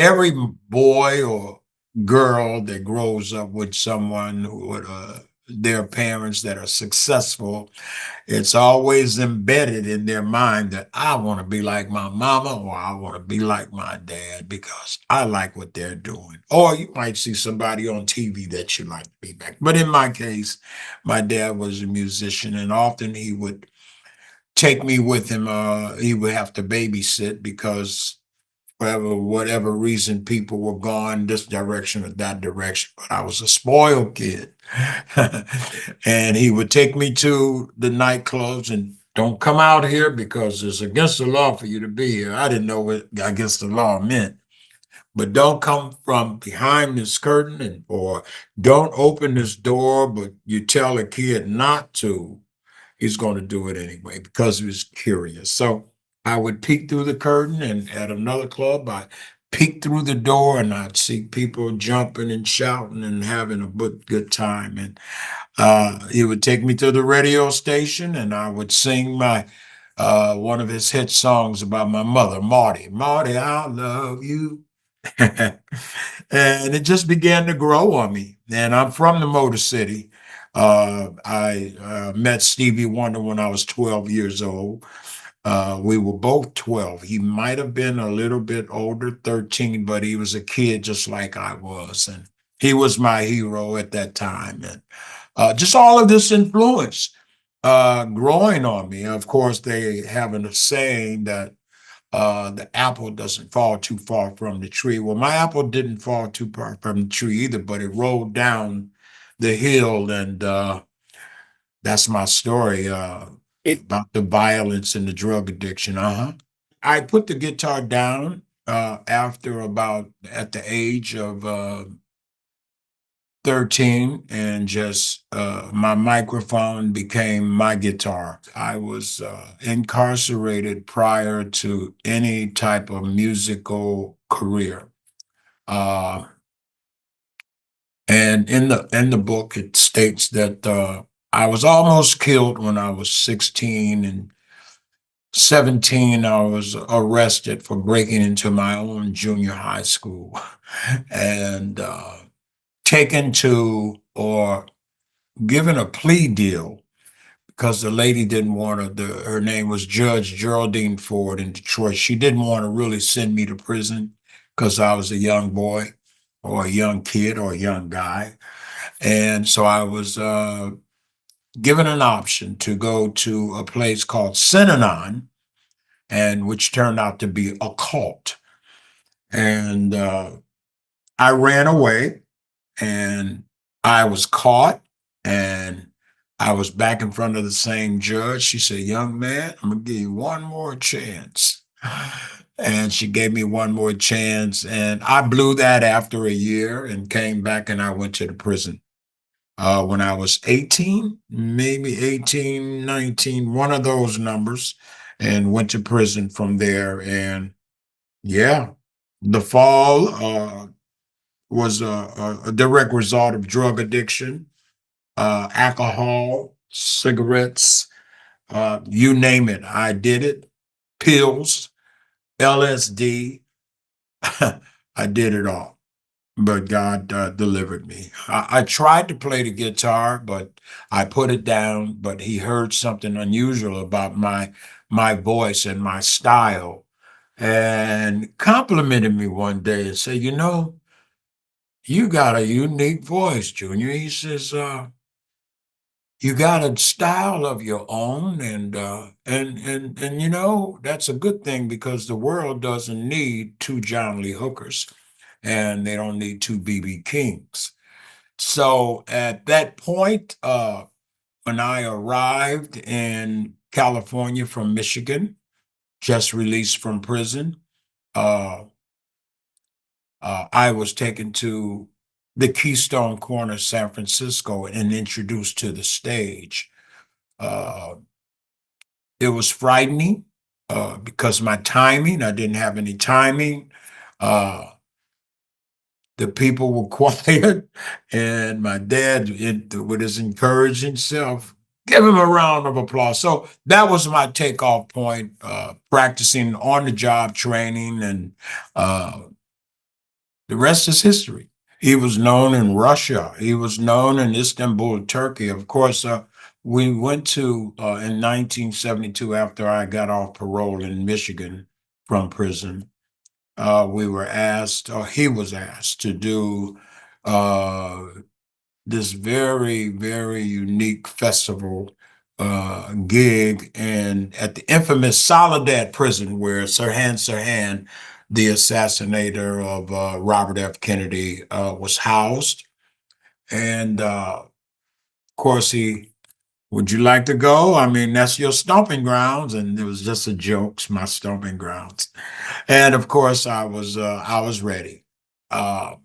every boy or girl that grows up with someone with their parents that are successful, it's always embedded in their mind that I want to be like my mama or I want to be like my dad because I like what they're doing. Or you might see somebody on TV that you like to be like. But in my case, my dad was a musician and often he would take me with him. He would have to babysit because for whatever reason, people were gone this direction or that direction. But I was a spoiled kid. And he would take me to the nightclubs and don't come out here because it's against the law for you to be here. I didn't know what against the law meant. But don't come from behind this curtain and or don't open this door, but you tell a kid not to, he's going to do it anyway because he was curious. So I would peek through the curtain, and at another club, I peek through the door, and I'd see people jumping and shouting and having a good time. And he would take me to the radio station, and I would sing my one of his hit songs about my mother, Marty. Marty, I love you. And it just began to grow on me. And I'm from the Motor City. I met Stevie Wonder when I was 12 years old. We were both 12. He might have been a little bit older, 13, but he was a kid just like I was. And he was my hero at that time. And just all of this influence growing on me. Of course, they have a saying that the apple doesn't fall too far from the tree. Well, my apple didn't fall too far from the tree either, but it rolled down the hill, and that's my story It about the violence and the drug addiction. Uh-huh. I put the guitar down after about at the age of 13 and just my microphone became my guitar. I was incarcerated prior to any type of musical career. Uh, and in the book it states that I was almost killed when I was 16 and 17 I was arrested for breaking into my own junior high school and taken to or given a plea deal because the lady didn't want to. Her name was Judge Geraldine Ford in Detroit. She didn't want to really send me to prison because I was a young boy or a young kid or a young guy, and so I was given an option to go to a place called Synanon, and which turned out to be a cult. And I ran away and I was caught and I was back in front of the same judge. She said, "Young man, I'm gonna give you one more chance." And she gave me one more chance, and I blew that after a year and came back and I went to the prison. When I was 18, maybe 18, 19, one of those numbers, and went to prison from there. And yeah, the fall was a direct result of drug addiction, alcohol, cigarettes, you name it. I did it. Pills, LSD. I did it all. But God delivered me. I tried to play the guitar, but I put it down. But He heard something unusual about my voice and my style, and complimented me one day and said, "You know, you got a unique voice, Junior." He says, "You got a style of your own, and you know that's a good thing because the world doesn't need two John Lee Hookers, and they don't need two BB Kings." So at that point, when I arrived in California from Michigan, just released from prison, uh, I was taken to the Keystone Corner, San Francisco, and introduced to the stage. Uh, it was frightening because my timing, I didn't have any timing. Uh, the people were quiet, and my dad, with his encouraging self, give him a round of applause. So that was my takeoff point, practicing on the job training and uh, The rest is history. He was known in Russia. He was known in Istanbul, Turkey. Of course, we went to in 1972 after I got off parole in Michigan from prison. We were asked, or he was asked, to do uh, this very, very unique festival gig and at the infamous Soledad prison where Sirhan, the assassinator of Robert F. Kennedy, was housed. And of course, he, would you like to go? I mean, that's your stomping grounds. And it was just a joke, it's my stomping grounds. And of course, I was ready. Uh,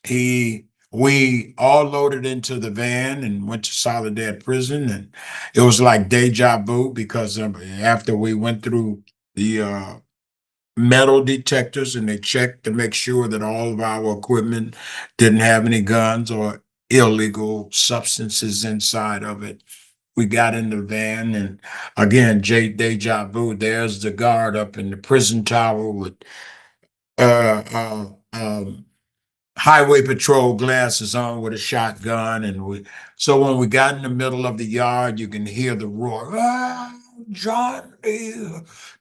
he we all loaded into the van and went to Soledad prison, and it was like deja vu because after we went through the metal detectors and they checked to make sure that all of our equipment didn't have any guns or illegal substances inside of it. We got in the van, and again, deja vu. There's the guard up in the prison tower with uh, uh, um, highway patrol glasses on with a shotgun, and so when we got in the middle of the yard, you can hear the roar. Ah, Johnny,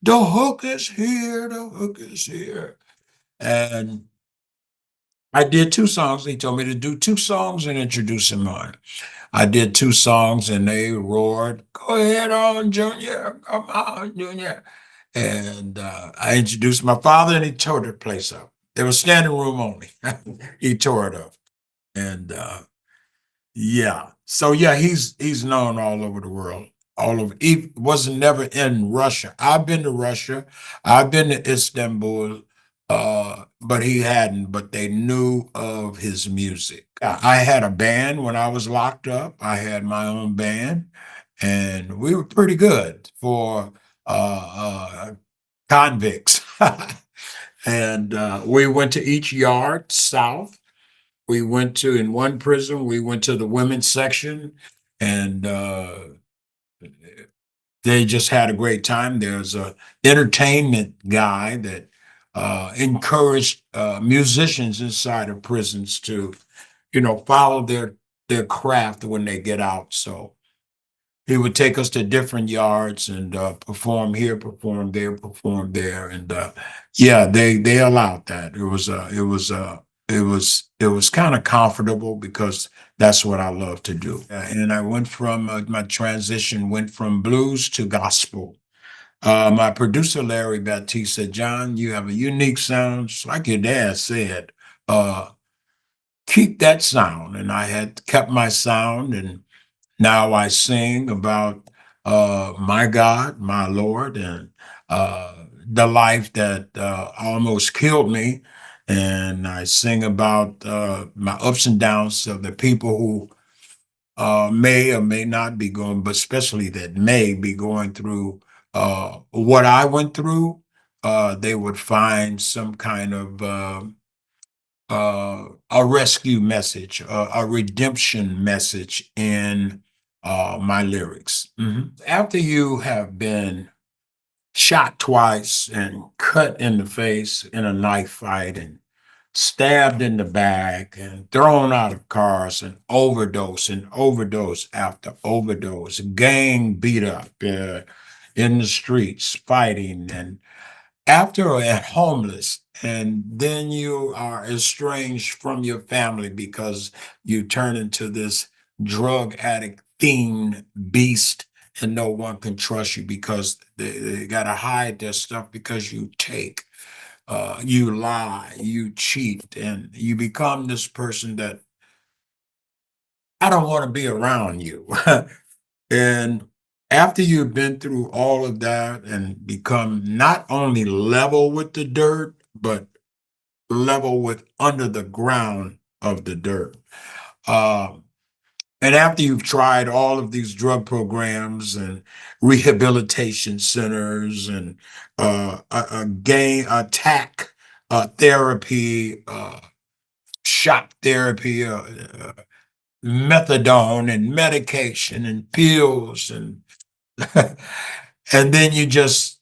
the hook is here, the hook is here. And I did two songs. He told me to do two songs and introduce him on. I did two songs and they roared, "Go ahead on, Junior, come on, Junior." And I introduced my father, and he tore the place up. There was standing room only. He tore it up. And yeah, so yeah, he's known all over the world, all over. He wasn't never in Russia. I've been to Russia, I've been to Istanbul, but he hadn't. But they knew of his music. I had a band when I was locked up. I had my own band, and we were pretty good for convicts. And we went to each yard south. We went to, in one prison, we went to the women's section, and they just had a great time. There's a entertainment guy that encouraged musicians inside of prisons to, follow their craft when they get out. So he would take us to different yards and perform here, perform there, perform there, and yeah, they allowed that. It was kind of comfortable because that's what I love to do. And I went from my transition went from blues to gospel. My producer Larry Baptiste said, "John, you have a unique sound, just like your dad said. Uh, Keep that sound," and I had kept my sound, and now I sing about my God, my Lord, and the life that almost killed me. And I sing about my ups and downs of the people who may or may not be going, but especially that may be going through what I went through. They would find some kind of a rescue message, a redemption message in my lyrics. After you have been shot twice and cut in the face in a knife fight and stabbed in the back and thrown out of cars and overdose after overdose, gang beat up in the streets fighting, and after at homeless, and then you are estranged from your family because you turn into this drug addict fiend beast, and no one can trust you because they got to hide their stuff because you take, you lie, you cheat, and you become this person that I don't want to be around you. And after you've been through all of that and become not only level with the dirt, but level with under the ground of the dirt. Um, and after you've tried all of these drug programs and rehabilitation centers and a game attack therapy, shock therapy, methadone and medication and pills and and then you just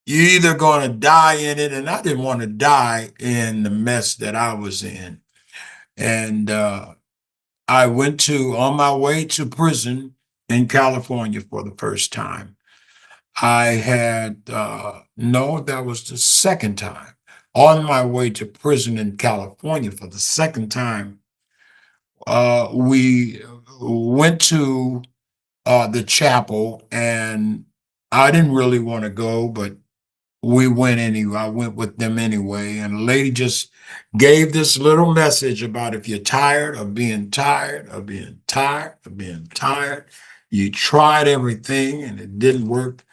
you're either going to die in it, and I didn't want to die in the mess that I was in. And I went to on my way to prison in California for the first time. I had no, that was the second time. On my way to prison in California for the second time, we went to the chapel, and I didn't really want to go, but we went anyway. I went with them anyway. And the lady just gave this little message about if you're tired of being tired of being tired of being tired, you tried everything and it didn't work,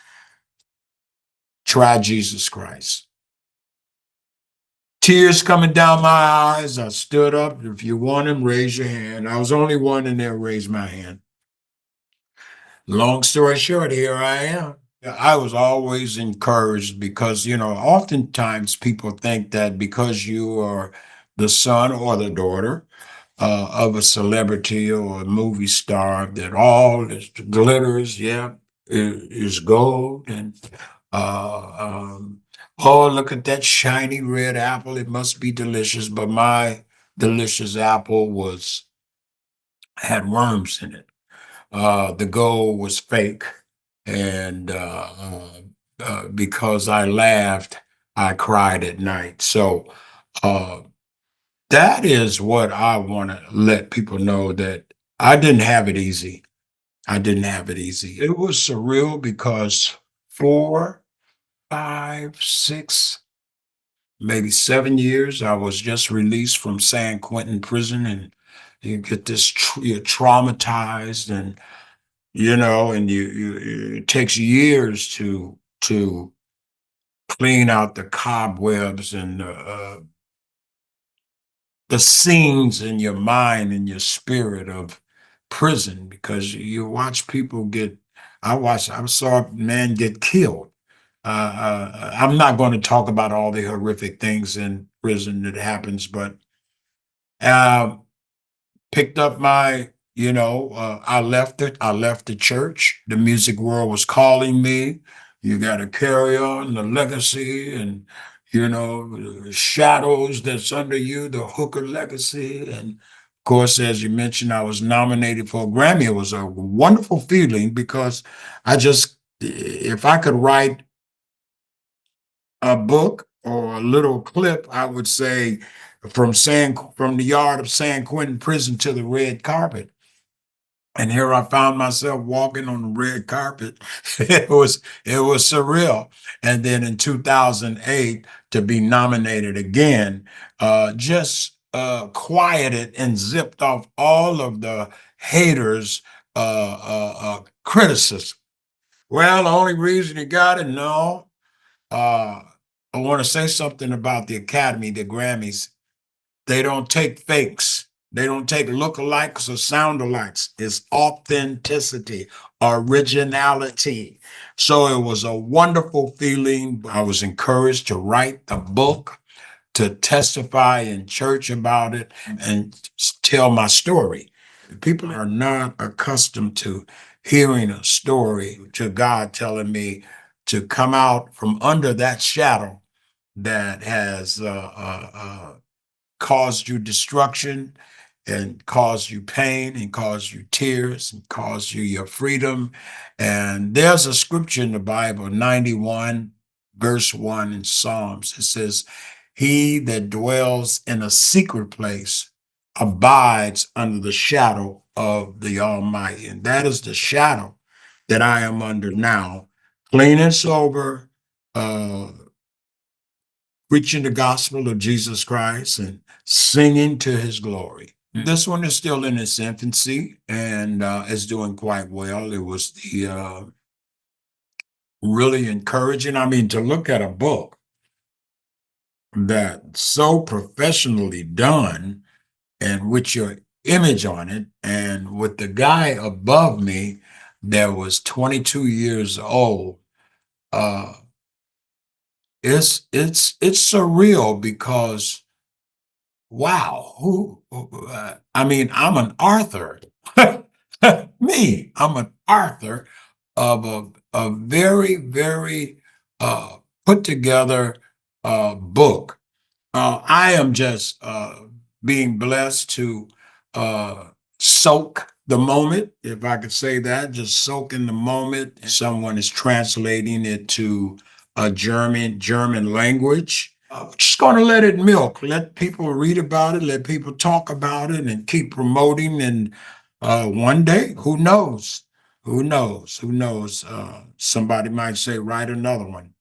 try Jesus Christ. Tears coming down my eyes. I stood up. If you want him, raise your hand. I was the only one in there, raised my hand. Long story short, here I am. I was always encouraged because, oftentimes people think that because you are the son or the daughter of a celebrity or a movie star, that all this glitters, yeah, is gold. And, oh, look at that shiny red apple. It must be delicious. But my delicious apple had worms in it. The goal was fake, and because I laughed, I cried at night. So uh, that is what I want to let people know, that I didn't have it easy. I didn't have it easy. It was surreal because 4, 5, 6, maybe 7 years, I was just released from San Quentin prison, and you get this, you're traumatized, and and it takes years to clean out the cobwebs and the scenes in your mind and your spirit of prison, because you watch people get. I saw a man get killed. I'm not going to talk about all the horrific things in prison that happens, but uh, picked up my, I left the church. The music world was calling me. You got to carry on the legacy, and the shadows that's under you, the Hooker legacy. And of course, as you mentioned, I was nominated for a Grammy. It was a wonderful feeling because if I could write a book or a little clip, I would say from the yard of San Quentin prison to the red carpet. And here I found myself walking on the red carpet. It was surreal. And then in 2008, to be nominated again, just quieted and zipped off all of the haters' criticism. Well, the only reason he got it, no. Uh, I want to say something about the Academy, the Grammys. They don't take fakes. They don't take lookalikes or sound-alikes. It's authenticity, originality. So it was a wonderful feeling. I was encouraged to write the book, to testify in church about it, and tell my story. People are not accustomed to hearing a story, to God telling me to come out from under that shadow that has caused you destruction and caused you pain and caused you tears and caused you your freedom. And there's a scripture in the Bible, 91, verse 1 in Psalms. It says, he that dwells in a secret place abides under the shadow of the Almighty. And that is the shadow that I am under now, clean and sober, uh, preaching the gospel of Jesus Christ and singing to his glory. This one is still in its infancy and is doing quite well. It was the really encouraging. I mean, to look at a book that's so professionally done and with your image on it, and with the guy above me that was 22 years old, uh, it's surreal because wow, I mean, I'm an author. I'm an author of a very, very put together a book. I am just being blessed to uh, soak the moment, if I could say that, just soak in the moment. Someone is translating it to a German language. Just going to let it milk, let people read about it, let people talk about it, and keep promoting. And one day, who knows? Who knows? Who knows? Somebody might say, write another one.